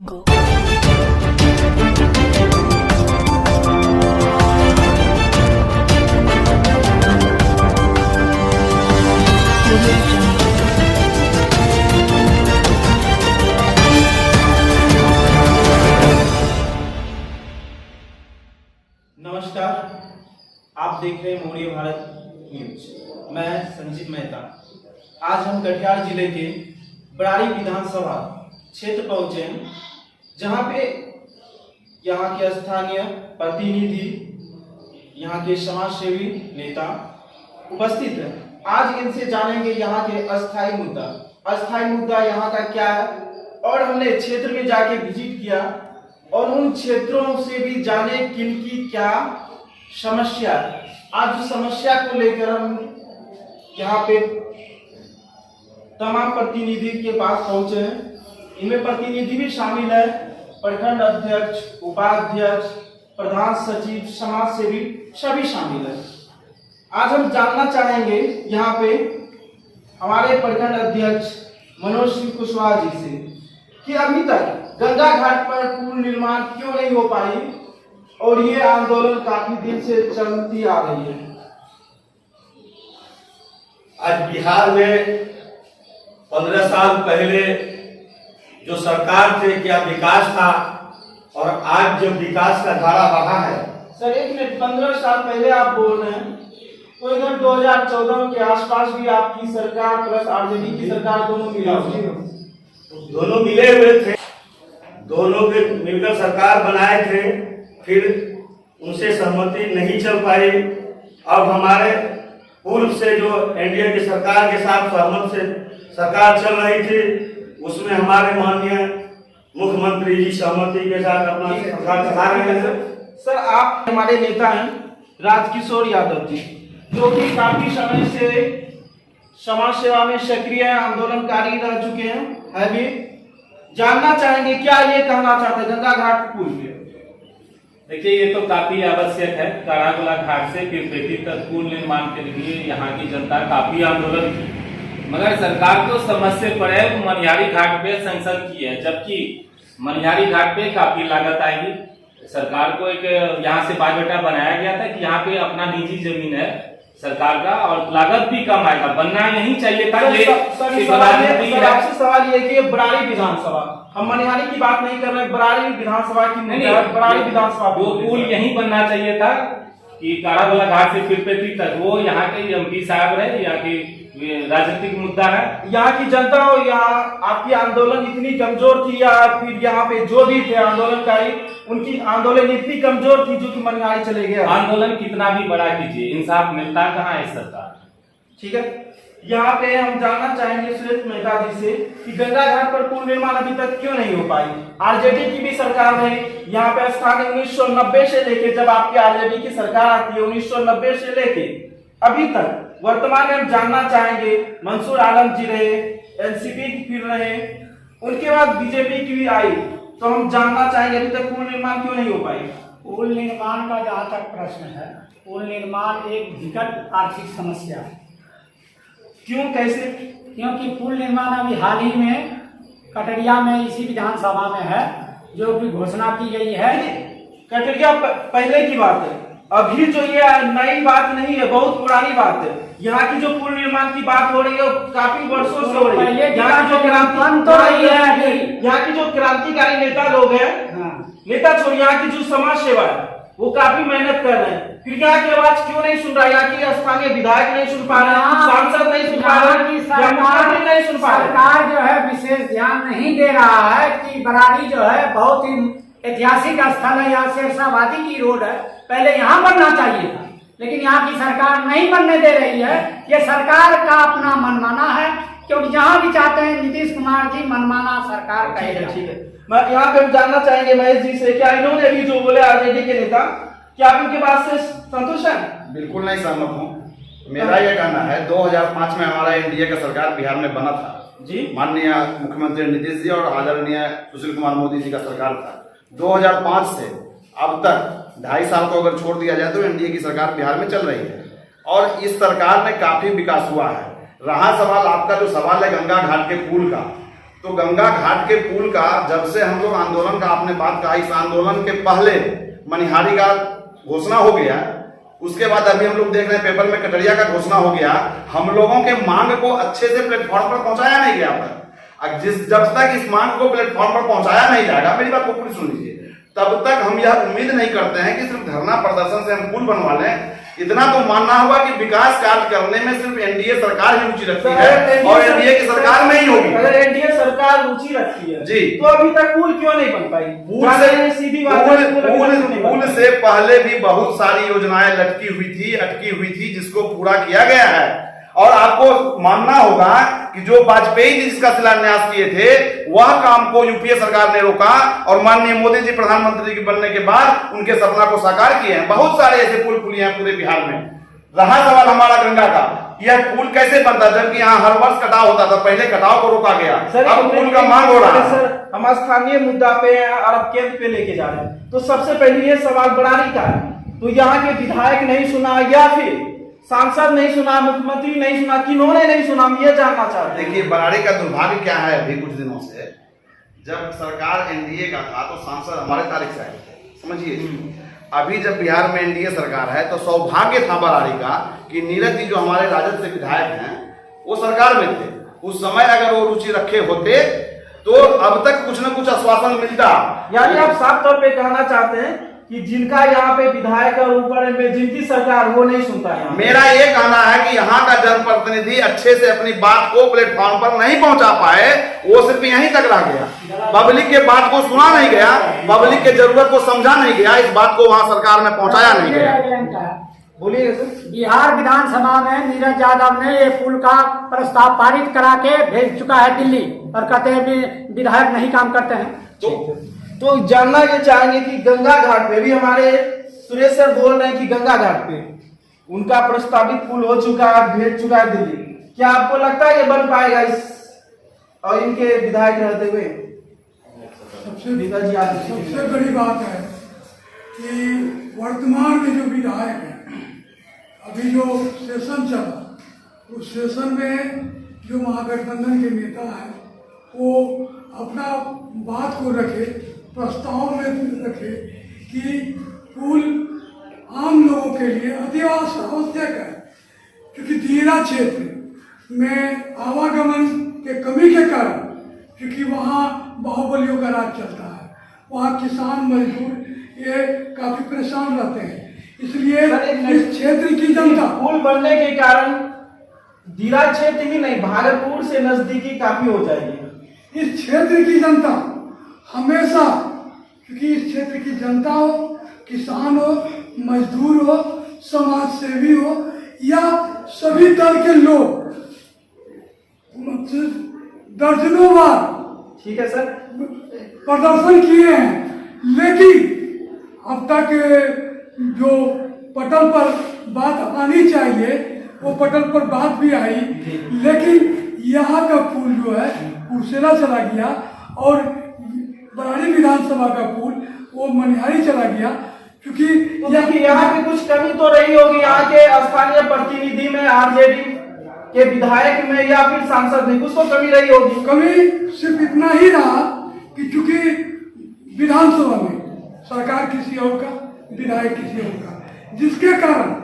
Go. नमस्कार, आप देख रहे हैं मोड़िय भारत न्यूज। मैं संजीव मेहता। आज हम कटिहार जिले के बरारी विधानसभा क्षेत्र पहुंचे हैं, जहां पे यहां के स्थानीय प्रतिनिधि, यहां के समाज सेवी नेता उपस्थित हैं। आज इनसे जानेंगे यहां के अस्थायी मुद्दा यहां का क्या है, और हमने क्षेत्र में जाके विजिट किया और उन क्षेत्रों से भी जाने किनकी क्या समस्या। आज उस समस्या को लेकर हम यहाँ पे तमाम प्रतिनिधि के पास पहुंचे हैं। इनमें प्रतिनिधि भी शामिल है, प्रखंड अध्यक्ष, उपाध्यक्ष, प्रधान सचिव, समाज सेवी सभी शामिल है। आज हम जानना चाहेंगे यहाँ पे हमारे प्रखंड अध्यक्ष मनोज सिंह कुशवाहा जी से कि अभी तक गंगा घाट पर पुल निर्माण क्यों नहीं हो पाई, और ये आंदोलन काफी दिन से चलती आ रही है। आज बिहार में 15 साल पहले जो सरकार थे, क्या विकास था, और आज जो विकास का धारा बहा है। सर एक मिनट, 15 साल पहले आप बोल रहे हैं, तो इधर 2014 के आसपास भी आपकी सरकार प्लस आरजेडी की सरकार दोनों मिले हुए थे, दोनों के मिलकर सरकार बनाए थे, फिर उनसे सहमति नहीं चल पाई। अब हमारे पूर्व से जो एनडीए की सरकार के साथ सहमत से सरकार चल रही थी, उसमें हमारे माननीय मुख्यमंत्री जी सहमति के साथ अपना सरकार चला रहे हैं। सर आप हमारे नेता हैं राजकिशोर यादव जी, जो कि काफी समय से समाज सेवा में सक्रिय आंदोलनकारी रह चुके हैं। भी जानना चाहेंगे क्या ये कहना चाहते हैं गंगा घाट पुल पे। देखिए, ये तो काफी आवश्यक है। कारागोला घाट से पीरपेटी तक पुल निर्माण के लिए यहाँ की जनता काफी आंदोलन की, मगर सरकार को समझ से पड़े मनिहारी घाट पे सैंक्शन की है, जबकि मनिहारी घाट पे काफी लागत आएगी। सरकार को एक यहाँ से बायोडाटा बनाया गया था कि यहाँ पे अपना निजी जमीन है सरकार का, और लागत भी कम आएगा, बनना यही चाहिए था। आपसे सवाल ये कि बरारी विधानसभा, हम मनिहारी की बात नहीं कर रहे, बरारी विधानसभा की बरारी विधानसभा वो पुल यही बनना चाहिए था कि कारागोला घाट से पीरपेटी तक। वो यहाँ के एमपी साहब है, यहाँ की राजनीतिक मुद्दा है। यहाँ की जनता और यहाँ आपकी आंदोलन इतनी कमजोर थी, या फिर यहाँ पे जो भी थे आंदोलनकारी, उनकी आंदोलन इतनी कमजोर थी जो कि मनिहारी चले गए। आंदोलन कितना भी बड़ा कीजिए, इंसाफ मिलता कहाँ है सरकार। ठीक है, यहाँ पे हम जानना चाहेंगे सुरेश मेहता जी से कि गंगा घाट पर पुल निर्माण अभी तक क्यों नहीं हो पाई। आरजेडी की भी सरकार है यहाँ पे, स्थान 1990 से लेके, जब आपकी आरजेडी की सरकार आती है 1990 से लेके अभी तक, वर्तमान में हम जानना चाहेंगे मंसूर आलम जी रहे, एनसीपी फिर रहे, उनके बाद बीजेपी की भी आई, तो हम जानना चाहेंगे अभी तक पुल निर्माण क्यों नहीं हो पाई। पुल निर्माण का जहाँ तक प्रश्न है, पुल निर्माण एक विकट आर्थिक समस्या है। क्यों, कैसे? क्योंकि पुल निर्माण अभी हाल ही में कटरिया में इसी विधानसभा में है, जो कि घोषणा की गई है। कटरिया पहले की बात है, अभी जो ये नई बात नहीं है, बहुत पुरानी बात है। यहाँ की जो पुल निर्माण की बात हो रही है काफी वर्षों से हो रही है। यहाँ की जो यहाँ की जो क्रांतिकारी नेता लोग हैं, नेता छोड़, यहाँ की जो समाज सेवा है वो काफी मेहनत कर रहे हैं, फिर यहाँ की आवाज क्यों नहीं सुन रहा। यहाँ की स्थानीय विधायक नहीं सुन पा रहे, सांसद नहीं सुन पा रहे, मुख्यमंत्री नहीं सुन पा रहे। सरकार जो है विशेष ध्यान नहीं दे रहा है कि बरारी जो है बहुत ही ऐतिहासिक स्थल है, यहाँ शेरशाहबादी की रोड है, पहले यहाँ बनना चाहिए था, लेकिन यहाँ की सरकार नहीं बनने दे रही है। ये सरकार का अपना मनमाना है, क्योंकि जहाँ भी चाहते हैं नीतीश कुमार जी मनमाना सरकार कहेगा। ठीक है, मैं यहाँ पे हम जानना चाहेंगे महेश जी से, क्या इन्होंने अभी जो बोले आरजेडी के नेता, क्या आप इनके बात से संतुष्ट हैं? बिल्कुल नहीं सहमत हूँ। मेरा यह कहना है 2005 में हमारा एनडीए का सरकार बिहार में बना था जी, माननीय मुख्यमंत्री नीतीश जी और आदरणीय सुशील कुमार मोदी जी का सरकार था। 2005 से अब तक 2.5 साल को अगर छोड़ दिया जाए तो एनडीए की सरकार बिहार में चल रही है, और इस सरकार में काफी विकास हुआ है। रहा सवाल आपका जो सवाल है गंगा घाट के पुल का, तो गंगा घाट के पुल का जब से हम लोग आंदोलन का आपने बात कहा, इस आंदोलन के पहले मनिहारी का घोषणा हो गया, उसके बाद अभी हम लोग देख रहे हैं पेपर में कटरिया का घोषणा हो गया। हम लोगों के मांग को अच्छे से प्लेटफॉर्म पर पहुंचाया नहीं गया तक। जब तक इस मांग को प्लेटफॉर्म पर पहुंचाया नहीं जाएगा, मेरी बात को पूरी सुन लीजिए, तब तक हम यह उम्मीद नहीं करते हैं कि सिर्फ धरना प्रदर्शन से हम पुल बनवा लें। इतना तो मानना होगा कि विकास कार्य करने में सिर्फ एनडीए सरकार ही रुचि रखती है और एनडीए की सरकार नहीं होगी। अगर एनडीए सरकार रुचि रखती है जी, तो अभी तक पुल क्यों नहीं बन पाई? सीधी बात है, पुल से पहले भी बहुत सारी योजनाएं अटकी हुई थी जिसको पूरा किया गया है। और आपको मानना होगा कि जो वाजपेयी जी जिसका शिलान्यास किए थे वह काम को यूपीए सरकार ने रोका और माननीय मोदी जी प्रधानमंत्री के बनने के बाद उनके सपना को साकार किए हैं। बहुत सारे ऐसे पुल पुलिया हैं पूरे बिहार में। रहा सवाल हमारा गंगा का, यह पुल कैसे बनता, जबकि यहाँ हर वर्ष कटाव होता था, पहले कटाव को रोका गया, अब पुल का मांग हो रहा है। सर हम स्थानीय मुद्दा पे और अब केंद्र पे लेके जा रहे हैं, तो सबसे पहले ये सवाल बरारी का है, तो यहाँ के विधायक नहीं सुना या फिर सांसद नहीं सुना, मुख्यमंत्री नहीं सुना, किन्होंने नहीं सुना, हम ये जानना चाहते हैं। देखिए बरारी का दुर्भाग्य क्या है, अभी कुछ दिनों से जब सरकार एनडीए का था तो सांसद हमारे तारीख से आए थे, समझिए। अभी जब बिहार में एनडीए सरकार है तो सौभाग्य था बरारी का कि नीरज जी जो हमारे राजद से विधायक हैं वो सरकार में थे। उस समय अगर वो रुचि रखे होते तो अब तक कुछ न कुछ आश्वासन मिलता। यानी आप साफ तौर पे कहना चाहते हैं कि जिनका यहाँ पे विधायक और ऊपर में जिनकी सरकार वो नहीं सुनता है। मेरा ये कहना है कि यहाँ का जनप्रतिनिधि अच्छे से अपनी बात को प्लेटफॉर्म पर नहीं पहुंचा पाए, वो सिर्फ यहीं तक रह गया, पब्लिक के बात को सुना नहीं गया, पब्लिक के जरूरत को समझा नहीं गया, इस बात को वहाँ सरकार में पहुंचाया नहीं गया। बोलिए सर। बिहार विधानसभा में नीरज यादव ने ये पुल का प्रस्ताव पारित करा के भेज चुका है दिल्ली, और कहते हैं विधायक नहीं काम करते हैं। तो जानना ये चाहेंगे कि गंगा घाट पे भी हमारे सुरेश सर बोल रहे हैं कि गंगा घाट पे उनका प्रस्तावित पुल हो चुका है, भेज चुका है दिल्ली, क्या आपको लगता है ये बन पाएगा इस और इनके विधायक रहते हुए? सबसे बड़ी बात है कि वर्तमान में जो विधायक है, अभी जो सेशन चला उस सेशन में जो महागठबंधन के नेता है वो अपना बात को रखे, प्रस्ताव में रखे कि पुल आम लोगों के लिए अति आवश्यक है, क्योंकि दियरा क्षेत्र में आवागमन के कमी के कारण, क्योंकि वहाँ बाहुबलियों का राज चलता है, वहाँ किसान मजदूर ये काफी परेशान रहते हैं, इसलिए इस क्षेत्र की जनता पुल बनने के कारण दियरा क्षेत्र ही नहीं भागलपुर से नजदीकी काफी हो जाएगी। इस क्षेत्र की जनता हमेशा, क्योंकि इस क्षेत्र की जनता हो, किसान हो, मजदूर हो, समाज सेवी हो या सभी दल के लोग दर्जनों बार ठीक है सर प्रदर्शन किए हैं, लेकिन अब तक जो पटल पर बात आनी चाहिए वो पटल पर बात भी आई, लेकिन यहाँ का पुल जो है कुर्सेला चला गया और बरारी विधानसभा का पुल वो मनिहारी चला गया, क्योंकि यहाँ पे कुछ कमी तो रही होगी यहाँ के स्थानीय प्रतिनिधि में, आरजेडी के विधायक में या फिर सांसद में, कुछ तो कमी रही होगी। कमी सिर्फ इतना ही रहा कि चूंकि विधानसभा में सरकार किसी और का, विधायक किसी और का, जिसके कारण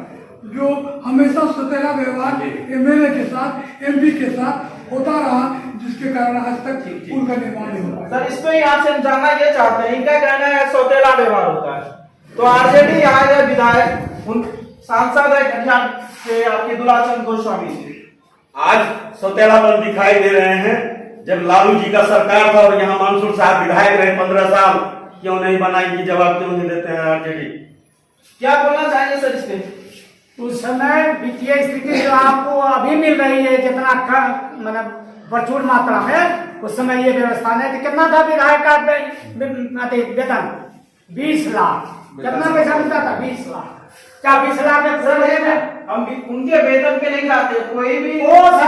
जो हमेशा सौतेला व्यवहार एमएलए के साथ, एमपी के साथ होता रहा, जिसके कारण आज तक पुल का निर्माण नहीं हुआ। सर इस पे आपसे जानना ये चाहते हैं, इनका कहना है सौतेला व्यवहार होता है, तो आरजेडी यहाँ है विधायक, उन सांसद है कटिहार से आपके दुलाचंद गोस्वामी जी, आज सौतेलापन दिखाई दे रहे हैं। जब लालू जी का सरकार था और यहाँ मंसूर साहब विधायक रहे 15 साल, क्यों नहीं बनाएंगे, जवाब क्यों नहीं देते हैं आरजेडी? क्या बोलना चाहिए सर इस पे? उस समय वित्तीय स्थिति जो आपको अभी मिल रही है, जितना मतलब प्रचुर मात्रा में, उस समय ये व्यवस्था नहीं थी। कितना था विधायक का वेतन? 20 लाख। कितना पैसा मिलता था? 20 लाख। क्या 20 लाख में सर है? हम उनके वेतन पे नहीं जाते, कोई भी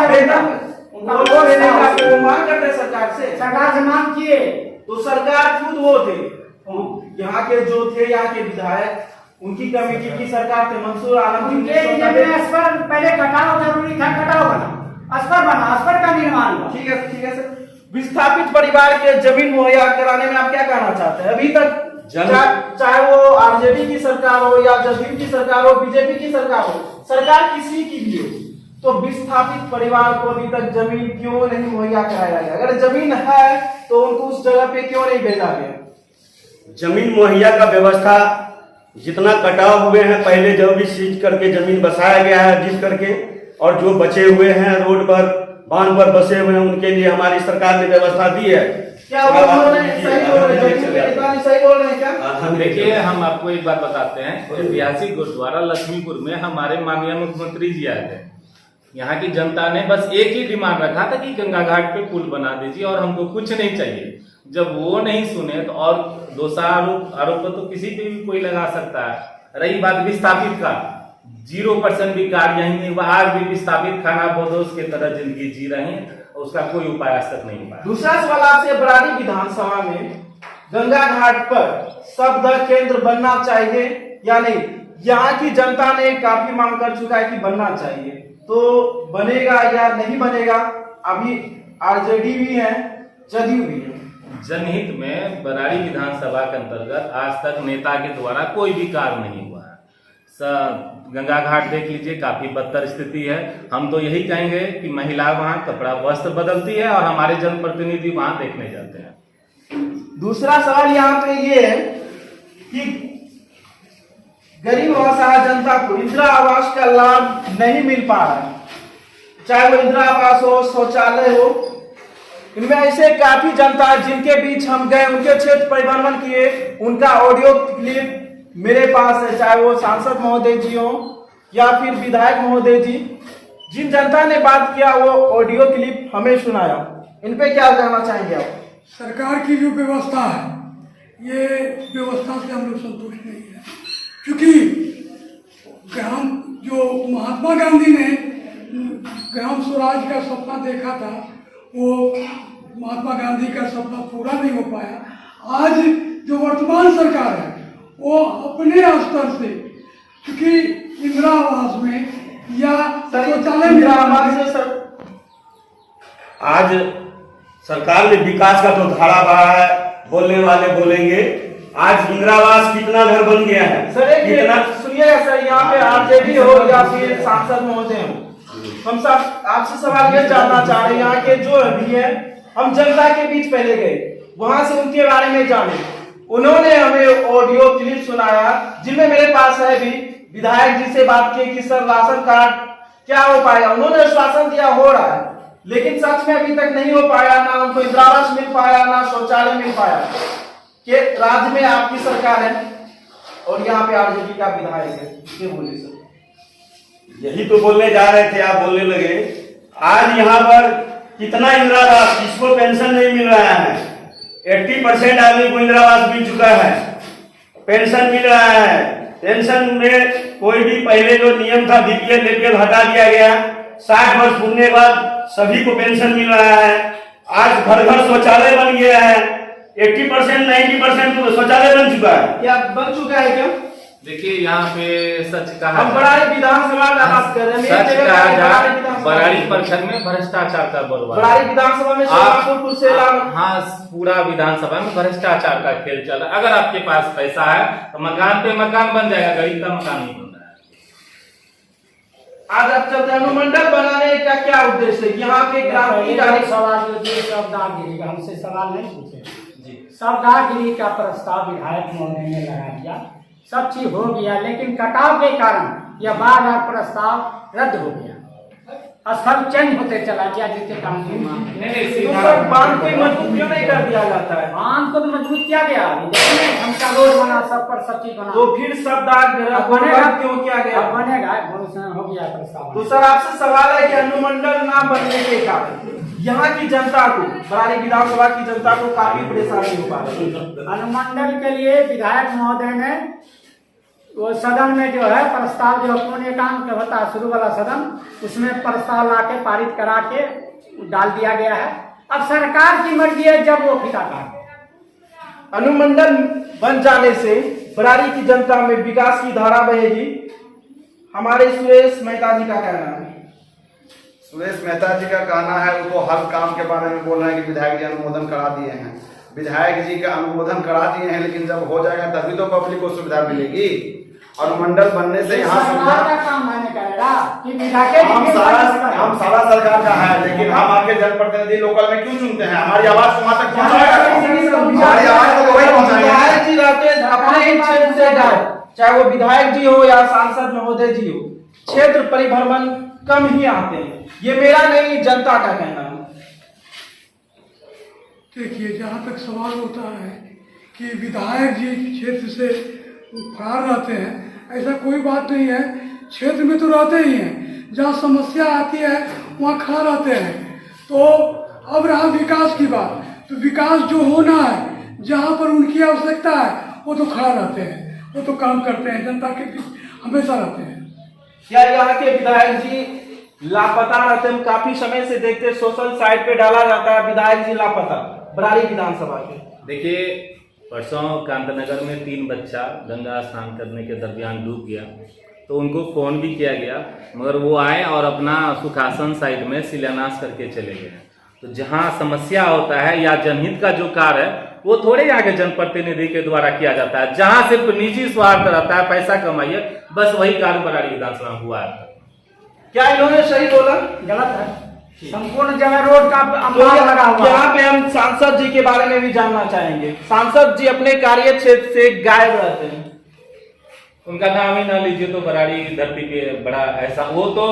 वेतन मांग करते सरकार से मांग किए तो सरकार खुद वो थे, यहाँ के जो थे यहाँ के विधायक, उनकी कमेटी की सरकार थे, मंसूर आलम जी पहले कटाव जरूरी था, कटाव बना, अस्पर बना, अस्पर का निर्माण हुआ। ठीक है सर। विस्थापित परिवार के जमीन मुहैया कराने में आप क्या कहना चाहते हैं? अभी तक जन- चाहे वो आरजेडी की सरकार हो या जदयू की सरकार हो, बीजेपी की सरकार हो, सरकार किसी की भी हो, तो विस्थापित परिवार को अभी तक जमीन क्यों नहीं मुहैया कराया गया? अगर जमीन है तो उनको उस जगह पे क्यों नहीं भेजा गया? जमीन मुहैया का व्यवस्था जितना कटाव हुए हैं पहले जो भी सीज करके जमीन बसाया गया है जिस करके, और जो बचे हुए हैं रोड पर बांध पर बसे हुए हैं उनके लिए हमारी सरकार ने व्यवस्था दी है। क्या वो बोल रहे हैं? सही बोल रहे हैं? जमीन के अधिकारी सही बोल रहे हैं क्या? देखिए, हम आपको एक बात बताते हैं। ऐतिहासिक गुरुद्वारा लक्ष्मीपुर में हमारे माननीय मुख्यमंत्री जी आए थे। यहाँ की जनता ने बस एक ही डिमांड रखा था कि गंगा घाट पे पुल बना दीजिए और हमको कुछ नहीं चाहिए। जब वो नहीं सुने तो और दोषा आरोप तो किसी पे भी कोई लगा सकता है। रही बात विस्थापित का, 0% भी कार्य यही नहीं हुआ। आज भी विस्थापित खाना बोधोस की तरह जिंदगी जी रहे हैं, उसका कोई उपाय आज तक नहीं हुआ। दूसरा सवाल आपसे, बरारी विधानसभा में गंगा घाट पर शब्द केंद्र बनना चाहिए या नहीं? यहाँ की जनता ने काफी मांग कर चुका है कि बनना चाहिए, तो बनेगा या नहीं बनेगा? अभी आरजेडी भी है, जदयू भी है। जनहित में बरारी विधानसभा के अंतर्गत आज तक नेता के द्वारा कोई भी कार्य नहीं हुआ है। गंगा घाट देख लीजिए, काफी बदतर स्थिति है। हम तो यही कहेंगे कि महिला वहाँ कपड़ा वस्त्र बदलती है और हमारे जनप्रतिनिधि वहाँ देखने जाते हैं। दूसरा सवाल यहाँ पे ये है कि गरीब और असहाय जनता को इंदिरा आवास का लाभ नहीं मिल पा रहा है, चाहे वो इंदिरा आवास हो, शौचालय हो। इनमें ऐसे काफी जनता है जिनके बीच हम गए, उनके क्षेत्र परिभ्रमण किए, उनका ऑडियो क्लिप मेरे पास है, चाहे वो सांसद महोदय जी हो या फिर विधायक महोदय जी। जिन जनता ने बात किया वो ऑडियो क्लिप हमें सुनाया। इन पे क्या कहना चाहेंगे आप? सरकार की जो व्यवस्था है, ये व्यवस्था से हम लोग संतुष्ट नहीं है, क्योंकि जो महात्मा गांधी ने ग्राम स्वराज का सपना देखा था, वो महात्मा गांधी का सपना पूरा नहीं हो पाया। आज जो वर्तमान सरकार है वो अपने स्तर से, क्योंकि इंदिरा आवास में या शौचालय इंदिरा आवास से सर, आज सरकार ने विकास का तो धारा बहा है, बोलने वाले बोलेंगे। आज इंदिरा आवास कितना घर बन गया है सर। एक कितना सुनिएगा सर, यहाँ पे आरजेडी हो या फिर सांसद महोदय हो, हम सब आपसे सवाल ये जानना चाह रहे हैं, यहाँ के जो अभी है, हम जनता के बीच पहले गए, वहां से उनके बारे में जाने। उन्होंने हमें ऑडियो क्लिप सुनाया जिनमें मेरे पास है भी, विधायक जी से बात की कि सर राशन कार्ड क्या हो पाएगा। उन्होंने आश्वासन दिया हो रहा है, लेकिन सच में अभी तक नहीं हो पाया। ना उनको इंदिरा आवास मिल पाया, ना शौचालय मिल पाया। कि राज्य में आपकी सरकार है और यहाँ पे आरजेडी का विधायक है, ये बोलिए सर। यही तो बोलने जा रहे थे, आप बोलने लगे। आज यहाँ पर कितना इंदिरा आवास, किसको पेंशन नहीं मिल रहा है? 80% आदमी को इंदिरा आवास मिल चुका है, पेंशन मिल रहा है। पेंशन में कोई भी पहले जो नियम था बीपीएल एपीएल हटा दिया गया, 60 वर्ष पूरने के बाद सभी को पेंशन मिल रहा है। आज घर घर शौचालय बन गया है, 80% 90% तो शौचालय बन चुका है। क्या बन चुका है क्या? देखिए, यहाँ पे सच कहा हम बरारी विधानसभा का बात कर रहे हैं। सच कहा जाए, बरारी परिषद में भ्रष्टाचार का बोलबाला। बरारी विधानसभा में हाँ, पूरा विधानसभा में भ्रष्टाचार का खेल चल रहा है। अगर आपके पास पैसा है तो मकान पे मकान बन जाएगा, गरीब का मकान नहीं बन रहा है। आज आप चलते अनुमंडल बनाने का क्या उद्देश्य है? यहाँ के ग्राम सवाल शब्दागिरी का हमसे सवाल नहीं पूछे जी। शब्दागिरी का प्रस्ताव विधायक महोदय ने लगा दिया, सब चीज हो गया, लेकिन कटाव के कारण यह बार-बार प्रस्ताव रद्द हो गया। स्थल चेंज होते चला गया, जिसके कारण बांध को मजबूत क्यों नहीं कर दिया जाता है? बांध को तो मजबूत किया गया, हमका रोड बना, सब पर सब चीज बना, तो फिर बनेगा क्यों किया गया? बनेगा, घोषणा हो गया प्रस्ताव। तो सर आपसे सवाल है कि अनुमंडल ना बनने के कारण यहाँ की जनता को, बरारी विधानसभा की जनता को काफी परेशानी हो पा रही है। अनुमंडल के लिए विधायक महोदय ने वो सदन में जो है प्रस्ताव, जो पुण्यकांत होता है शुरू वाला सदन, उसमें प्रस्ताव लाके पारित करा के डाल दिया गया है। अब सरकार की मर्जी है, जब वो फीता काटे। अनुमंडल बन जाने से बरारी की जनता में विकास की धारा बहेगी, हमारे सुरेश मेहता जी का कहना है। सुरेश मेहता जी का कहना है, वो तो हर काम के बारे में बोल रहे हैं कि विधायक जी अनुमोदन करा दिए हैं। विधायक जी का अनुमोदन करा दिए हैं, लेकिन जब हो जाएगा तभी तो पब्लिक को सुविधा मिलेगी। अनुमंडल बनने से यहाँ सरकार का काम है करेगा कि विधायक हम सारा सरकार का है, लेकिन हम आपके जनप्रतिनिधि लोकल में क्यों चुनते हैं? हमारी आवाज वहां तक पहुंचाएगा, हमारी आवाज को वही पहुंचाएगा। विधायक जी रहते हैं अपने ही क्षेत्र से गए, चाहे वो विधायक जी हो या सांसद महोदय जी हो, क्षेत्र परिभ्रमण कम ही आते हैं। ये मेरा नहीं, जनता का कहना है। देखिए, जहाँ तक सवाल होता है कि विधायक जी क्षेत्र से फरार रहते हैं, ऐसा कोई बात नहीं है। क्षेत्र में तो रहते ही हैं, जहाँ समस्या आती है वहाँ खड़ा रहते हैं। तो अब रहा विकास की बात, तो विकास जो होना है, जहाँ पर उनकी आवश्यकता है, वो तो खड़ा रहते हैं, वो तो काम करते हैं, जनता के बीच हमेशा रहते हैं। क्या यहाँ के विधायक जी लापता रहते हैं? काफी समय से देखते सोशल साइट पे डाला जाता है विधायक जी लापता बरारी विधानसभा के। देखिए, परसों कांतनगर में 3 बच्चा गंगा स्नान करने के दरमियान डूब गया, तो उनको फोन भी किया गया, मगर वो आए और अपना सुखासन साइड में शिलान्यास करके चले गए। तो जहाँ समस्या होता है या जनहित का जो कार्य है, वो थोड़े आगे जनप्रतिनिधि के द्वारा किया जाता है। जहाँ सिर्फ निजी स्वार्थ रहता है, पैसा कमाइए, बस वही कार्य बरारी विधानसभा में हुआ है। क्या इन्होंने सही बोला? गलत है। संपूर्ण जगह रोड का अंबार लगा हुआ है। यहाँ पे हम सांसद जी के बारे में भी जानना चाहेंगे। सांसद जी अपने कार्य क्षेत्र से गायब रहते हैं, उनका नाम ही ना लीजिए तो बरारी धरती पे बड़ा ऐसा, वो तो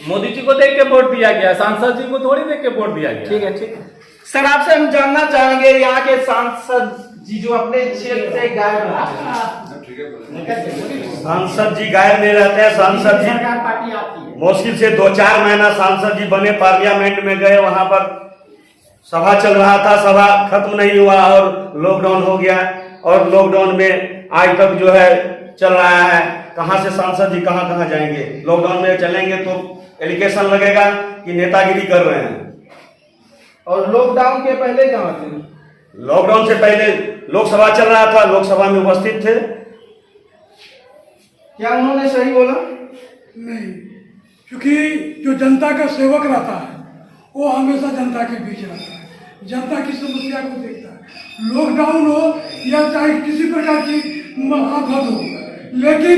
मोदी जी को देख के वोट दिया गया, सांसद जी को थोड़ी देख के वोट दिया गया। ठीक है, ठीक है। सर, आपसे हम जानना चाहेंगे, यहाँ के सांसद जी जो अपने क्षेत्र से गायब रहते हैं। सांसद जी गायब नहीं रहते हैं। सांसद जी सरकार पार्टी आती है, मुश्किल से 2-4 महीना सांसद जी बने, पार्लियामेंट में गए, वहां पर सभा चल रहा था, सभा खत्म नहीं हुआ और लॉकडाउन हो गया, और लॉकडाउन में आज तक जो है चल रहा है। कहां से सांसद जी कहां कहां जाएंगे? लॉकडाउन में चलेंगे तो एलिगेशन लगेगा कि नेतागिरी कर रहे हैं। और लॉकडाउन के पहले कहाँ थे? लॉकडाउन से पहले लोकसभा चल रहा था, लोकसभा में उपस्थित थे। क्या उन्होंने सही बोला? नहीं, क्योंकि जो जनता का सेवक रहता है वो हमेशा जनता के बीच रहता है, जनता की समस्या को देखता है। लॉकडाउन हो या चाहे किसी प्रकार की आफत हो, लेकिन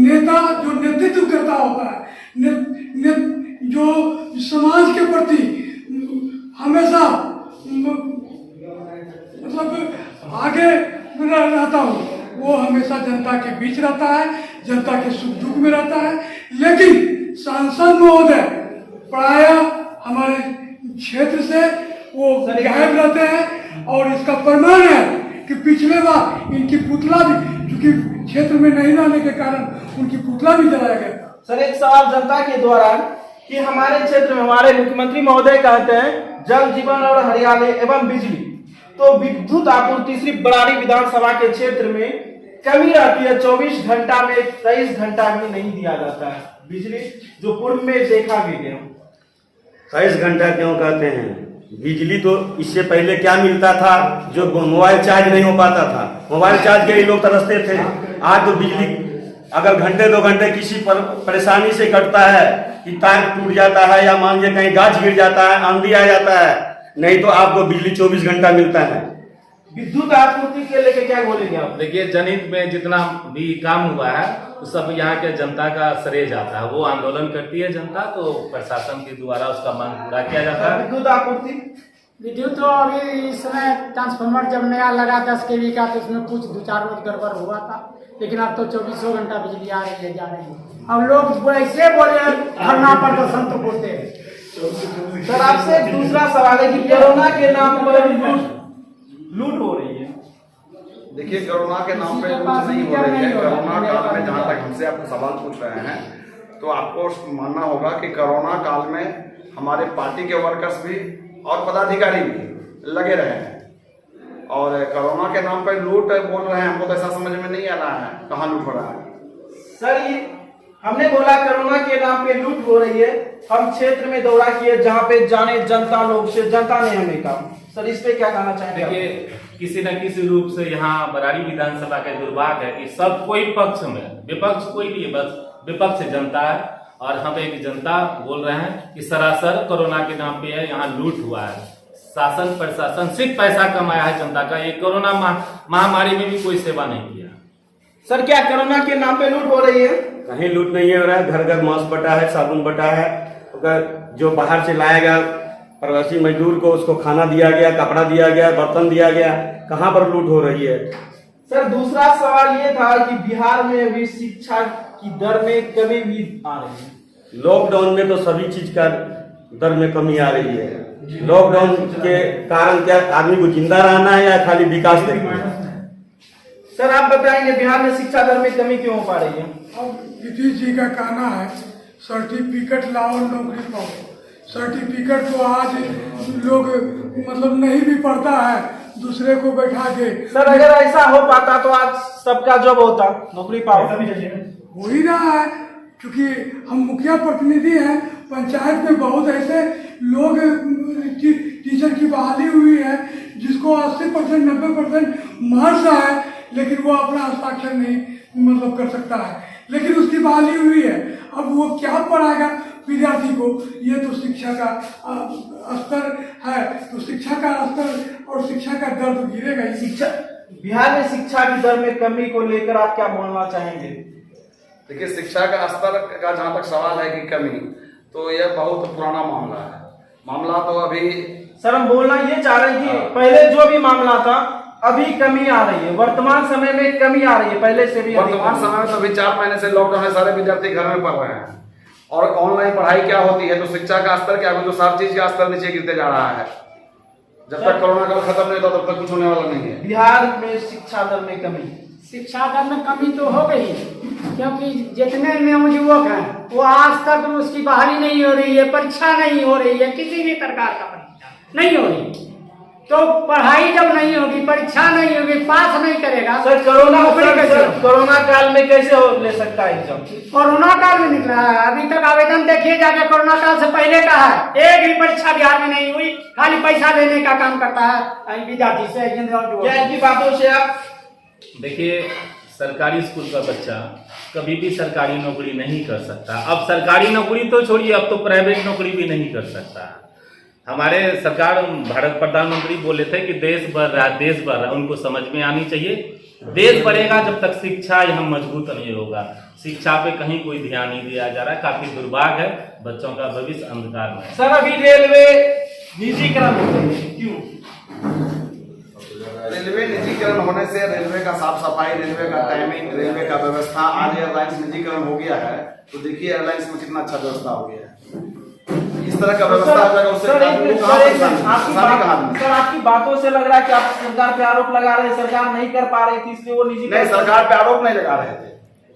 नेता जो नेतृत्व करता होता है, जो समाज के प्रति हमेशा मतलब आगे रहता हो, वो हमेशा जनता के बीच रहता है, जनता के सुख दुख में रहता है। लेकिन सांसद महोदय प्राय हमारे क्षेत्र से वो गायब रहते हैं, और इसका प्रमाण है कि पिछले बार इनकी पुतला भी, क्योंकि क्षेत्र में नहीं रहने के कारण उनकी पुतला भी जलाया गया था। सर, एक सवाल जनता के द्वारा कि हमारे क्षेत्र में हमारे मुख्यमंत्री महोदय कहते हैं जल जीवन और हरियाली एवं बिजली, तो विद्युत आपूर्ति सिर्फ बरारी विधानसभा के क्षेत्र में कमी रहती है। 24 घंटा में 23 घंटा भी नहीं दिया जाता है बिजली, जो पूर्व में देखा भी गया। 23 घंटा क्यों कहते हैं? बिजली तो इससे पहले क्या मिलता था? जो मोबाइल चार्ज नहीं हो पाता था, मोबाइल चार्ज के लिए लोग तरसते थे। आज तो बिजली अगर घंटे 2 घंटे किसी पर परेशानी से कटता है कि तार टूट जाता है या मान लीजिए कहीं गाछ गिर जाता है, आंधी आ जाता है, नहीं तो आपको बिजली 24 घंटा मिलता है। विद्युत आपूर्ति के लेके क्या बोलेंगे आप? देखिए, जनहित में जितना भी काम हुआ है वो सब यहाँ के जनता का श्रेय जाता है। वो आंदोलन करती है जनता, तो प्रशासन के द्वारा उसका मांग पूरा किया जाता है। विद्युत आपूर्ति, विद्युत तो अभी इस समय ट्रांसफार्मर जब नया लगा 10 kV का, तो उसमें कुछ 2-4 रोज गड़बड़ हुआ था, लेकिन अब तो 24 घंटा बिजली आ रही है, जा रही है। अब लोग ऐसे बोले धरना प्रदर्शन तो बोलते हैं। सर, आपसे एक दूसरा सवाल है कि कोरोना के नाम पर लूट हो रही है। देखिए, कोरोना के नाम पे लूट नहीं हो रही है। कोरोना काल में जहाँ तक हमसे आप सवाल पूछ रहे हैं, तो आपको मानना होगा कि कोरोना काल में हमारे पार्टी के वर्कर्स भी और पदाधिकारी भी लगे रहे हैं, और कोरोना के नाम पे लूट बोल रहे हैं। हमको तो ऐसा समझ में नहीं आ रहा है कहाँ लूट हो रहा है। सर, ये हमने बोला कोरोना के नाम पे लूट हो रही है। हम क्षेत्र में दौरा किए जहाँ पे जाने जनता लोग से, जनता ने हमें कहा। सर, इस पे क्या कहना चाहेंगे? देखिए, किसी न किसी रूप से यहाँ बरारी विधानसभा का दुर्भाग्य है कि सब कोई पक्ष में, विपक्ष कोई भी है, बस विपक्ष जनता है, और हम एक जनता बोल रहे हैं कि सरासर कोरोना के नाम पे है, यहाँ लूट हुआ है। शासन प्रशासन सिर्फ पैसा कमाया है जनता का। ये कोरोना महामारी में भी कोई सेवा नहीं किया। सर क्या कोरोना के नाम पे लूट हो रही है? कहीं लूट नहीं हो रहा है। घर घर मास्क बटा है, साबुन बटा है। अगर जो बाहर से लाया गया प्रवासी मजदूर को उसको खाना दिया गया, कपड़ा दिया गया, बर्तन दिया गया, कहाँ पर लूट हो रही है? सर दूसरा सवाल ये था कि बिहार में अभी शिक्षा की दर में कमी भी आ रही है। लॉकडाउन में तो सभी चीज का दर में कमी आ रही है। लॉकडाउन के कारण क्या आदमी को जिंदा रहना है या खाली विकास देखना है? सर आप बताएंगे बिहार में शिक्षा दर में कमी क्यों हो पा रही है? अब नीतीश जी का कहना है सर्टिफिकेट लाओ नौकरी पाओ। सर्टिफिकेट तो आज लोग मतलब नहीं भी पढ़ता है, दूसरे को बैठा के। सर अगर ऐसा हो पाता तो आज सबका जॉब होता, नौकरी पाओ। हो ही रहा है, क्योंकि हम मुखिया प्रतिनिधि हैं। पंचायत में बहुत ऐसे लोग टीचर की बहाली हुई है जिसको 80% 90% मार्क्स है, लेकिन वो अपना हस्ताक्षर नहीं मतलब कर सकता है, लेकिन उसकी बहाली हुई है। अब वो क्या पढ़ाएगा विद्यार्थी को? ये तो शिक्षा का स्तर है, तो शिक्षा का स्तर और शिक्षा का दर तो गिरेगा ही। शिक्षा बिहार में शिक्षा की दर में कमी को लेकर आप क्या बोलना चाहेंगे? देखिए, शिक्षा का स्तर का जहाँ तक सवाल है कि कमी, तो यह बहुत पुराना मामला है। मामला तो अभी सर हम बोलना ये चाह रहे हैं कि पहले जो भी मामला था अभी कमी आ रही है, वर्तमान समय में कमी आ रही है पहले से भी। वर्तमान समय में तो अभी 4 महीने से लॉकडाउन है, सारे विद्यार्थी घर में पढ़ रहे हैं। और ऑनलाइन पढ़ाई क्या होती है, तो शिक्षा का स्तर क्या है, तो सारी चीज का स्तर नीचे गिरते जा रहा है। जब तक कोरोना काल खत्म नहीं होता तब तक कुछ होने वाला नहीं है। बिहार में शिक्षा दर में कमी, शिक्षा दर में कमी तो हो गई, क्योंकि जितने नवयुवक हैं वो आज तक उसकी बहाली नहीं हो रही है, परीक्षा नहीं हो रही है, किसी भी प्रकार का परीक्षा नहीं हो रही। तो पढ़ाई जब नहीं होगी, परीक्षा नहीं होगी, पास नहीं करेगा। सर कोरोना काल में कैसे ले सकता है एग्जाम? कोरोना काल में निकला है, अभी तक आवेदन देखिए जाके, कोरोना काल से पहले का है। एक भी परीक्षा बिहार में नहीं हुई, खाली पैसा लेने का काम करता है विद्यार्थी से। क्या इनकी बातों से आप देखिए, सरकारी स्कूल का बच्चा कभी भी सरकारी नौकरी नहीं कर सकता। अब सरकारी नौकरी तो छोड़िए, अब तो प्राइवेट नौकरी भी नहीं कर सकता। हमारे सरकार, भारत प्रधानमंत्री बोले थे कि देश बढ़ रहा है, देश बढ़ रहा है। उनको समझ में आनी चाहिए, देश बढ़ेगा जब तक शिक्षा यहाँ मजबूत नहीं होगा। शिक्षा पे कहीं कोई ध्यान नहीं दिया जा रहा है। काफी दुर्भाग्य है, बच्चों का भविष्य अंधकार में है। सर अभी रेलवे निजीकरण हो रही है, क्यों? रेलवे निजीकरण होने से रेलवे का साफ सफाई, रेलवे का टाइमिंग, रेलवे का व्यवस्था, आज एयरलाइंस निजीकरण हो गया है, तो देखिए एयरलाइंस में कितना अच्छा व्यवस्था हो गया है। इस तरह का व्यवस्था हो जाएगा, उससे सर आपकी बातों से लग रहा है कि आप सरकार पे आरोप लगा रहे हैं, सरकार नहीं कर पा रही थी इसलिए वो निजी। नहीं, सरकार पे आरोप नहीं लगा रहे थे,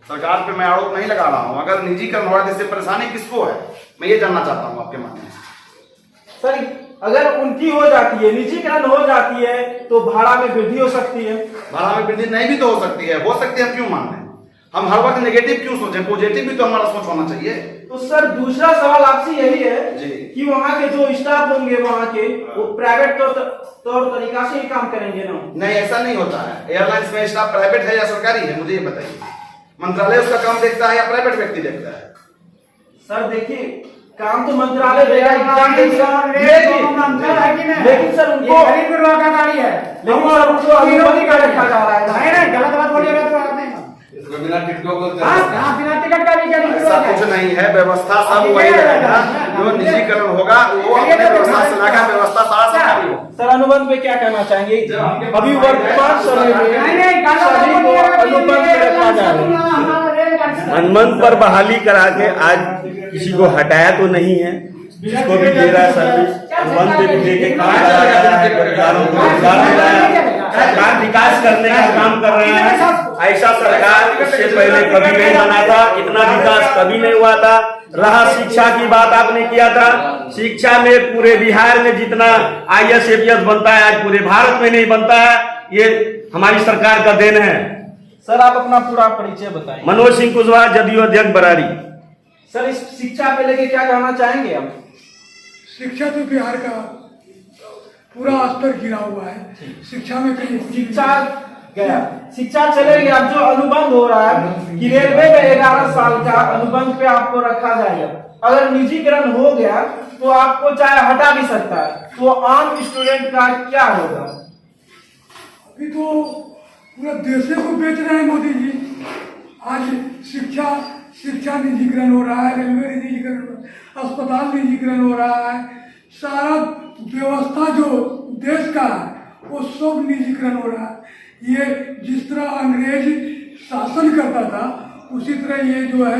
सरकार पे मैं आरोप नहीं लगा रहा हूँ। अगर निजीकरण हो रहा है इससे परेशानी किसको है, मैं ये जानना चाहता हूँ आपके माध्यम से। सर अगर उनकी हो जाती है, निजीकरण हो जाती है, तो भाड़ा में वृद्धि हो सकती है। भाड़ा में वृद्धि नहीं भी तो हो सकती है, हम क्यों मान रहे हैं? हम हर वक्त नेगेटिव क्यों सोचें? पॉजिटिव भी तो हमारा सोच होना चाहिए। तो सर दूसरा सवाल आपसे यही है जी, कि वहाँ के जो स्टाफ होंगे वहाँ के, वो प्राइवेट तौर तरीका से ही काम करेंगे ना? नहीं, ऐसा नहीं होता है। एयरलाइंस में स्टाफ प्राइवेट है या सरकारी है, मुझे ये बताइए। मंत्रालय उसका काम देखता है या प्राइवेट व्यक्ति देखता है? सर देखिए, काम तो मंत्रालय देगा, लेकिन सर उनको का गाड़ी है, लेकिन सर उनको विरोधी का रखा जा रहा है। नहीं, गलत बात बोलिएगा तो आपने बिना टिकटों को बिना टिकट का भी ऐसा कुछ नहीं है। व्यवस्था सब वही रहेगा, जो निजीकरण होगा वो अपने व्यवस्था से लगा, व्यवस्था सारा सरकारी हो। सर अनुबंध पे क्या कहना चाहेंगे? अभी वर्तमान समय में सभी को अनुबंध पे रखा जा रहा है। अनुबंध पर बहाली करा के आज किसी को हटाया तो नहीं है, जिसको भी दे रहा है सर्विस अनुबंध पे भी दे के काम करा जा रहा है, परिवारों को रोजगार दे रहा है, सरकार विकास करने का काम कर रहा है। ऐसा सरकार इससे पहले कभी नहीं बना था, इतना विकास कभी नहीं हुआ था। रहा शिक्षा की बात, आपने किया था, शिक्षा में पूरे बिहार में जितना IAS APS बनता है आज पूरे भारत में नहीं बनता है, ये हमारी सरकार का देन है। सर आप अपना पूरा परिचय बताएं। मनोज सिंह कुशवाहा, जदयू अध्यक्ष बरारी। सर इस शिक्षा पे लेके क्या कहना चाहेंगे आप? शिक्षा तो बिहार का पूरा स्तर गिरा हुआ है, शिक्षा में कहीं शिक्षा गया, शिक्षा चलेगी। अब जो अनुबंध हो रहा है कि रेलवे में 11 साल का अनुबंध पे आपको रखा जाएगा, अगर निजीकरण हो गया तो आपको चाहे हटा भी सकता है, तो आम स्टूडेंट का क्या होगा? अभी तो पूरा देश को बेच रहे हैं मोदी जी। आज शिक्षा निजीकरण हो रहा है, रेलवे निजीकरण हो रहा है, अस्पताल निजीकरण हो रहा है, सारा व्यवस्था जो देश का है वो सब निजीकरण हो रहा है। ये जिस तरह अंग्रेज शासन करता था उसी तरह ये जो है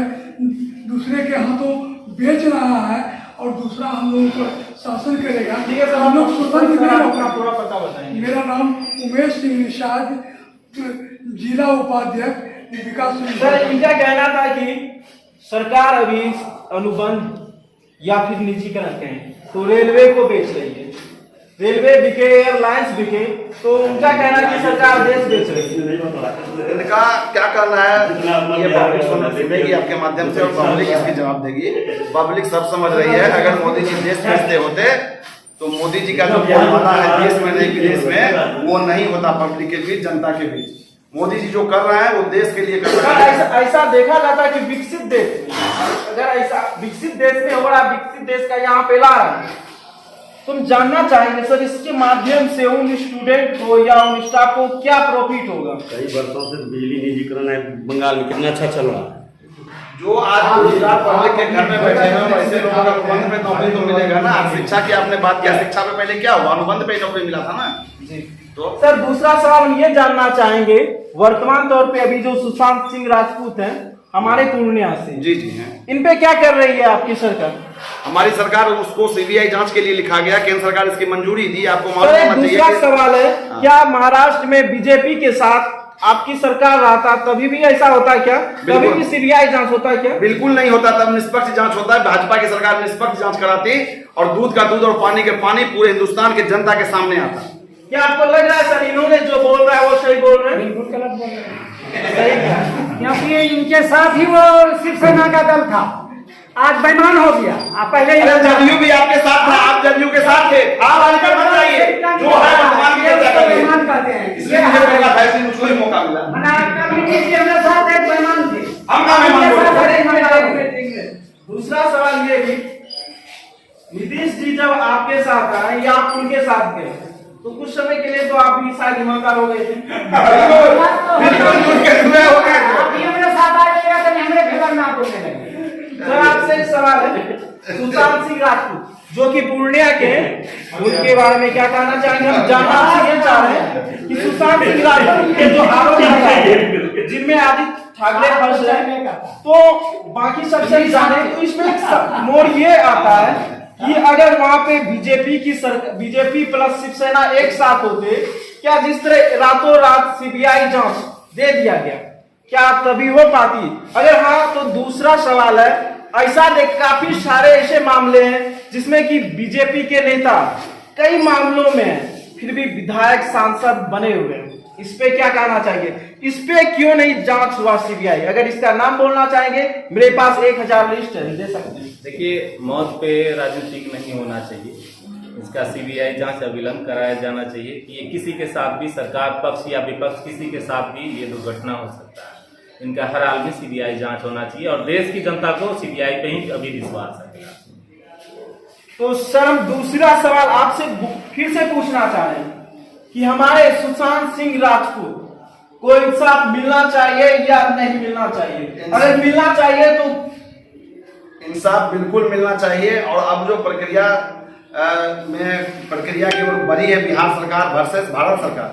दूसरे के हाथों बेच रहा है और दूसरा हम लोगों को शासन करेगा। ठीक है सर, हम लोग स्वतंत्र नहीं हो अपना पाते। पूरा पता बताएंगे। मेरा नाम उमेश सिंह निषाद, जिला उपाध्यक्ष विकास। सर, इनका कहना था कि सरकार अभी अनुबंध या फिर निजीकरण कहें तो रेलवे को बेच रही है, रेलवे बिके, एयरलाइंस बिके, तो उनका कहना है कि सरकार देश बेच रही है। इनका क्या कहना है ये पब्लिक सुनेगी आपके माध्यम से और पब्लिक इसकी जवाब देगी। पब्लिक सब समझ रही है। अगर मोदी जी देश बेचते होते तो मोदी जी का जो बोलबाला है देश में नहीं विदेश में वो नहीं होता पब्लिक के बीच, जनता के बीच। मोदी जी जो कर रहे हैं वो देश के लिए कर रहे हैं। ऐसा देखा जाता है कि विकसित देश, अगर ऐसा विकसित देश में हो रहा, विकसित देश का यहाँ पे ला रहा है, तुम जानना चाहेंगे सर इसके माध्यम से उन स्टूडेंट को या उन स्टाफ को क्या प्रॉफिट होगा? कई वर्षों से बिजली निजीकरण है बंगाल में, कितना अच्छा चल रहा है। जो आज गुजरात पब्लिक के घर में बैठे हैं वैसे लोगों को अनुबंध पे नौकरी तो मिलेगा ना। आज शिक्षा की आपने बात किया, शिक्षा पे पहले क्या हुआ? अनुबंध पे नौकरी मिला था ना जी। तो सर दूसरा सवाल हम ये जानना चाहेंगे, वर्तमान तौर पे अभी जो सुशांत सिंह राजपूत हैं हमारे पूर्णिया से, जी जी हैं। इन पे क्या कर रही है आपकी सरकार? हमारी सरकार उसको सीबीआई जांच के लिए लिखा गया, केंद्र सरकार इसकी मंजूरी दी। आपको मालूम सर होना चाहिए। दूसरा सवाल है, क्या महाराष्ट्र में बीजेपी के साथ आपकी सरकार रहता तभी भी ऐसा होता है क्या? तभी भी सीबीआई जांच होता है क्या? बिल्कुल नहीं होता, तब निष्पक्ष जांच होता है। भाजपा की सरकार निष्पक्ष जांच कराती और दूध का दूध और पानी के पानी पूरे हिंदुस्तान के जनता के सामने आता। क्या आपको लग रहा है सर इन्होंने जो बोल रहा है वो सही बोल रहे हैं? बिल्कुल गलत बोल रहे हैं। सही क्या? क्योंकि इनके साथ ही वो शिवसेना का दल था, आज बेईमान हो गया। आप पहले ही जदयू भी आपके साथ था, आप जदयू के साथ थे। आप आजकल मत जाइए, जो है वर्तमान की चर्चा करिए। बेईमान कहते हैं। इसलिए मुझे पहला फैसले मुझको ही मौका मिला। मना कम्युनिटी के मेरे साथ एक बेईमान थे। हम ना बेईमान दूसरा सवाल ये भी, नीतीश जी जब आपके साथ आए या आप उनके साथ गए तो कुछ समय के लिए तो आप भी शायद ईमानदार हो गए थे। बिल्कुल झूठ के धुएं हो गए थे। आप ये मेरे साथ आइएगा तो हमरे फेवर में आप बोलने लगे। सर आपसे एक सवाल है, सुशांत सिंह राजपूत जो कि पूर्णिया के हैं, उनके बारे में क्या कहना चाहेंगे? हम जानना ये चाह रहे हैं कि सुशांत सिंह राजपूत के जो आरोप हैं जिनमें आदित्य ठाकरे फंस रहे, तो बाकी सबसे जाने तो इसमें एक मोड़ ये आता है कि अगर वहां पे बीजेपी प्लस शिवसेना एक साथ होते, क्या जिस तरह रातों रात सीबीआई जांच दे दिया गया, क्या तभी हो पाती? अगर हाँ तो दूसरा सवाल है, ऐसा देख काफी सारे ऐसे मामले हैं जिसमें कि बीजेपी के नेता कई मामलों में फिर भी विधायक सांसद बने हुए हैं, इस पे क्या कहना चाहिए? इस पे क्यों नहीं जांच हुआ सीबीआई? अगर इसका नाम बोलना चाहेंगे, मेरे पास 1000 लिस्ट है, दे सकते हैं। देखिए, मौत पे राजनीतिक नहीं होना चाहिए, इसका सीबीआई जांच अविलंब कराया जाना चाहिए कि ये किसी के साथ भी, सरकार पक्ष या विपक्ष किसी के साथ भी ये दुर्घटना हो सकता है। इनका हर हाल में सीबीआई जांच होना चाहिए और देश की जनता को सीबीआई पे ही अभी विश्वास है। तो सर हम दूसरा सवाल आपसे फिर से पूछना चाह रहे हैं कि हमारे सुशांत सिंह राजपूत को इंसाफ मिलना चाहिए या नहीं मिलना चाहिए? अगर मिलना चाहिए तो इंसाफ बिल्कुल मिलना चाहिए। और अब जो प्रक्रिया की ओर बढ़ी है बिहार सरकार वर्सेस भारत सरकार,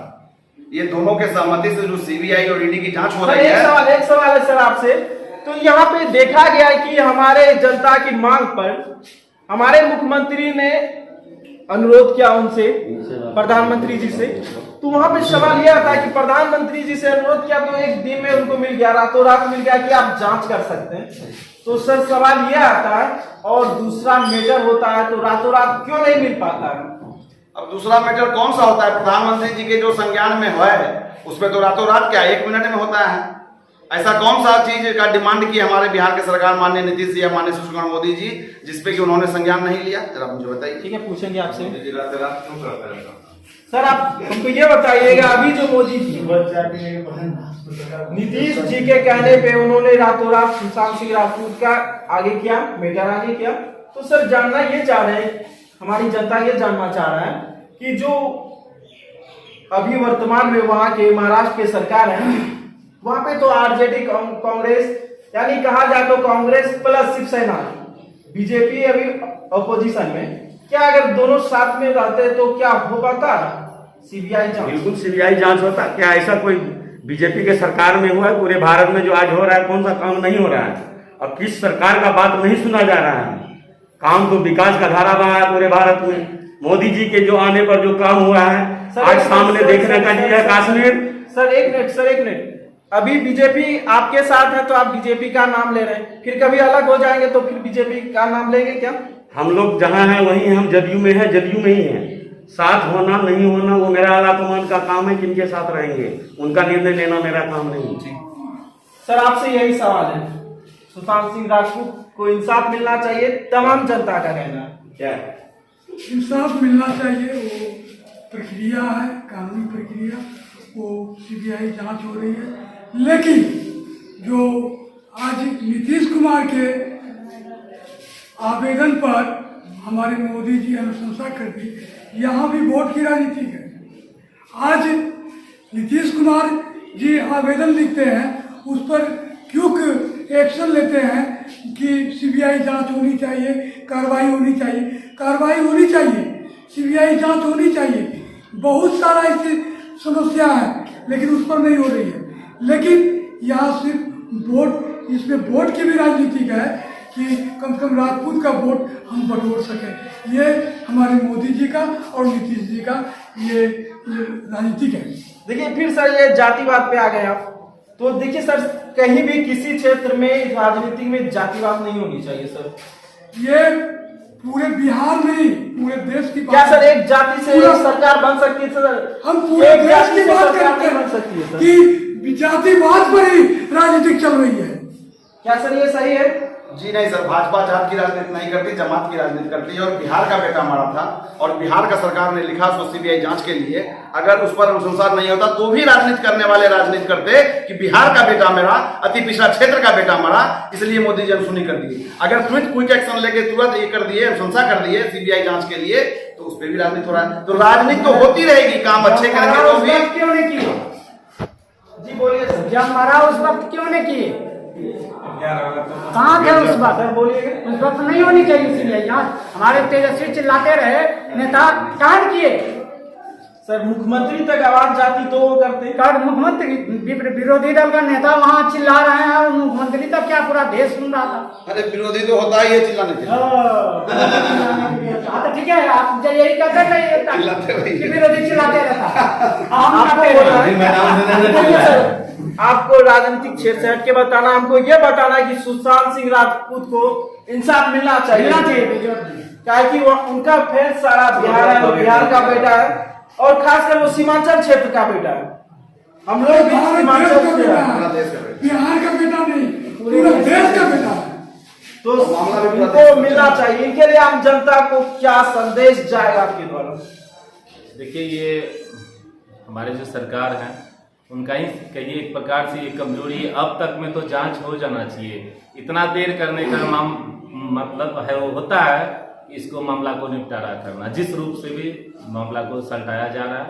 ये दोनों के सहमति से जो सीबीआई और ईडी की जांच हो रही है। एक सवाल है सर आपसे, तो यहाँ पे देखा गया है कि हमारे जनता की मांग पर हमारे मुख्यमंत्री ने अनुरोध किया उनसे, प्रधानमंत्री जी से, तो वहां पे सवाल यह आता है कि प्रधानमंत्री जी से अनुरोध किया तो एक दिन में उनको मिल गया, रातों रात मिल गया कि आप जांच कर सकते हैं। तो सर सवाल यह आता है, और दूसरा मेजर होता है तो रातों रात क्यों नहीं मिल पाता है? अब दूसरा मैटर कौन सा होता है? प्रधानमंत्री जी के जो संज्ञान में है उसमें तो रातों रात क्या 1 मिनट में होता है। ऐसा कौन सा चीज का डिमांड की हमारे बिहार के सरकार माननीय नीतीश जी या माननीय सुशील कुमार मोदी जी जिसपे कि उन्होंने संज्ञान नहीं लिया? जरा मुझे बताइए। ठीक है, पूछेंगे आपसे। सर आप हमको ये बताइएगा, अभी जो मोदी जी नीतीश जी के कहने पे उन्होंने रातों रात सुशांत सिंह राजपूत का आगे किया, मैटर आगे किया, तो सर जानना ये चाह रहे हैं, हमारी जनता ये जानना चाह रहा है कि जो अभी वर्तमान में वहां के महाराष्ट्र के सरकार है, वहां पे तो आरजेडी कांग्रेस, यानी कहा जाए तो कांग्रेस प्लस शिवसेना, बीजेपी अभी अपोजिशन में, क्या अगर दोनों साथ में रहते तो क्या हो पाता सीबीआई जांच? बिल्कुल सीबीआई जांच होता। क्या ऐसा कोई बीजेपी के सरकार में हुआ है? पूरे भारत में जो आज हो रहा है कौन सा काम नहीं हो रहा है? अब किस सरकार का बात नहीं सुना जा रहा है? काम तो विकास का धारा बहा है पूरे भारत में। मोदी जी के जो आने पर जो काम हुआ है आज सामने देखने का जी है कश्मीर। सर एक मिनट, अभी बीजेपी आपके साथ है तो आप बीजेपी का नाम ले रहे हैं, फिर कभी अलग हो जाएंगे तो फिर बीजेपी का नाम लेंगे क्या? हम लोग जहाँ हैं वहीं हम जदयू में है, जदयू में ही है। साथ होना नहीं होना वो मेरा आला कमान का काम है, किनके साथ रहेंगे उनका निर्णय लेना मेरा काम नहीं है। सर आपसे यही सवाल है, सुशांत सिंह राजपूत को इंसाफ मिलना चाहिए, तमाम जनता का कहना है। क्या इंसाफ मिलना चाहिए, वो प्रक्रिया है, कानूनी प्रक्रिया, वो सीबीआई जांच हो रही है। लेकिन जो आज नीतीश कुमार के आवेदन पर हमारे मोदी जी अनुशंसा कर दी, यहाँ भी वोट की राजनीति है। आज नीतीश कुमार जी आवेदन लिखते हैं, उस पर क्यों एक्शन लेते हैं कि सीबीआई जांच होनी चाहिए, कार्रवाई होनी चाहिए, कार्रवाई होनी चाहिए, सीबीआई जांच होनी चाहिए। बहुत सारा ऐसी समस्या है लेकिन उस पर नहीं हो रही है। लेकिन यहाँ सिर्फ वोट, इसमें वोट की भी राजनीति है कि कम से कम राजपूत का वोट हम बटोर सकें। ये हमारे मोदी जी का और नीतीश जी का ये राजनीतिक है। देखिए फिर सर ये जातिवाद पे आ गए आप, तो देखिए सर कहीं भी किसी क्षेत्र में राजनीति में जातिवाद नहीं होनी चाहिए सर। ये पूरे बिहार में ही पूरे देश की क्या सर एक जाति से सरकार बन सकती है सर? हम पूरे देश की बात करते बन सकती है हैं सर कि जातिवाद पर ही राजनीति चल रही है। क्या सर ये सही है? जी नहीं सर, भाजपा जात की राजनीति नहीं करती, जमात की राजनीति करती है। और बिहार का बेटा मरा था और बिहार का सरकार ने लिखा उसको सीबीआई जांच के लिए, अगर उस पर अनुसंधान नहीं होता तो भी राजनीति करने वाले राजनीति करते कि बिहार का बेटा मरा, अति पिछड़ा क्षेत्र का बेटा मरा, इसलिए मोदी जी अनसुनी कर दिए। अगर तुरंत क्विक एक्शन लेके तुरंत ये कर दिए, अनुशंसा कर दिए सीबीआई जांच के लिए, तो उस पर भी राजनीति हो रहा है। तो राजनीति तो होती रहेगी, काम अच्छे करेंगे तो भी। क्यों नहीं किए? जी बोलिए सर। जब मरा उस वक्त क्यों नहीं किए? कहाँ थे उस वक्त? सर बोलिए। उस वक्त नहीं होनी चाहिए सीबीआई जांच। हमारे तेजस्वी चिल्लाते रहे नेता, कहाँ किए? सर मुख्यमंत्री तक आवाज जाती तो वो करते। कर मुख्यमंत्री विरोधी दल का नेता वहाँ चिल्ला रहे हैं और मुख्यमंत्री तक क्या पूरा देश सुन रहा था। अरे विरोधी तो होता ही है चिल्लाने के लिए। हाँ तो ठीक है, आप यही कहते थे कि विरोधी चिल्लाते रहता। आपको राजनीतिक क्षेत्र से हटके बताना, हमको ये बताना है कि सुशांत सिंह राजपूत को इंसाफ मिलना चाहिए। क्या कि वो उनका फेस सारा बिहार है, वो बिहार का बेटा है और खासकर वो सीमांचल क्षेत्र का बेटा है। हम लोग भी सीमांचल से हैं। बिहार का बेटा नहीं, पूरे देश का बेटा है। तो उनको मिलना चाहिए। इनके लिए आम जनता को क्या संदेश जाएगा आपके द्वारा? देखिए ये हमारे जो सरकार है उनका ही कहिए एक प्रकार से ये कमजोरी है। अब तक में तो जांच हो जाना चाहिए, इतना देर करने का मतलब है वो होता है कि इसको मामला को निपटारा करना, जिस रूप से भी मामला को सलटाया जा रहा है,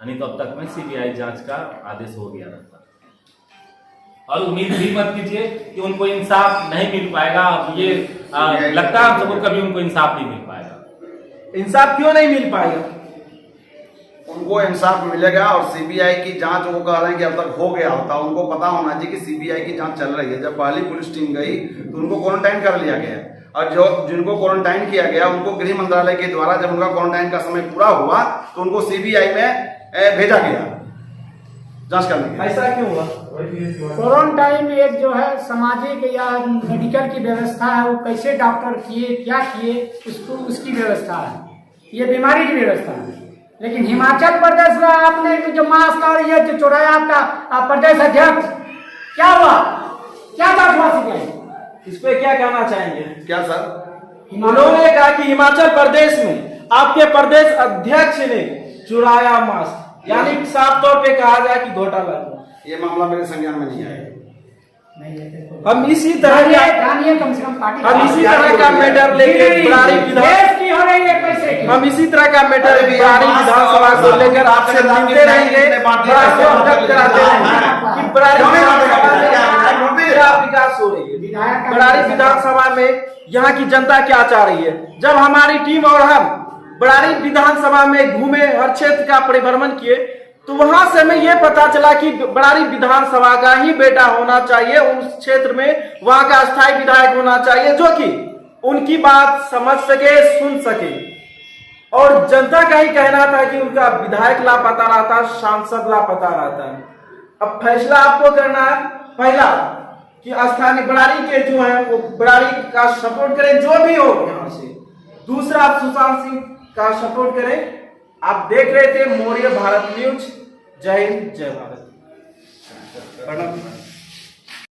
नहीं तो अब तक में सीबीआई जांच का आदेश हो गया रहता। और उम्मीद भी मत कीजिए कि उनको इंसाफ नहीं मिल पाएगा। अब ये लगता है हमको कभी उनको इंसाफ नहीं मिल पाएगा। इंसाफ क्यों नहीं मिल पाएगा? उनको इंसाफ मिलेगा और सीबीआई की जांच वो कह रहे हैं कि अब तक हो गया होता। उनको पता होना चाहिए कि सीबीआई की जांच चल रही है। जब पहली पुलिस टीम गई तो उनको क्वारंटाइन कर लिया गया और जो जिनको क्वारंटाइन किया गया उनको गृह मंत्रालय के द्वारा जब उनका क्वारंटाइन का समय पूरा हुआ तो उनको सीबीआई में भेजा गया जांच करने के लिए। ऐसा क्यों हुआ? क्वारंटाइन में एक जो है सामाजिक या मेडिकल की व्यवस्था है, वो कैसे डॉक्टर किए क्या किए उसको उसकी व्यवस्था है, ये बीमारी की व्यवस्था है। लेकिन हिमाचल प्रदेश में आपने जो मास्क और ये जो चुराया आपका प्रदेश अध्यक्ष, क्या हुआ? क्या बात हुआ सीबीआई? इस पे क्या कहना चाहेंगे? क्या सर? उन्होंने कहा कि हिमाचल प्रदेश में आपके प्रदेश अध्यक्ष ने चुराया मास्क, यानी साफ तौर पे कहा जाए कि घोटाला हुआ। ये मामला मेरे संज्ञान में नहीं आया। हम इसी तरह जानिए कम से कम पार्टी हम इसी तरह का मैटर लेके बरारी विधान देश की हो रही है पैसे की। हम इसी तरह का मैटर बरारी विधानसभा को लेकर आपसे मिलते रहेंगे, आपको अवगत कराते रहेंगे कि बरारी विधानसभा में क्या विकास हो रही है, बरारी विधानसभा में यहाँ की जनता क्या चाह रही है। जब हमारी टीम और हम बरारी विधानसभा में घूमे, हर क्षेत्र का परिभ्रमण किए, तो वहां से हमें यह पता चला कि बरारी विधानसभा का ही बेटा होना चाहिए उस क्षेत्र में, वहां का अस्थायी विधायक होना चाहिए जो कि उनकी बात समझ सके, सुन सके। और जनता का ही कहना था कि उनका विधायक लापता रहता, सांसद लापता रहता है। अब फैसला आपको करना है, पहला कि स्थानीय बरारी के जो है वो बरारी का सपोर्ट करें जो भी हो यहाँ से, दूसरा आप सुशांत सिंह का सपोर्ट करें। आप देख रहे थे मौर्य भारत न्यूज। जय हिंद, जय भारत।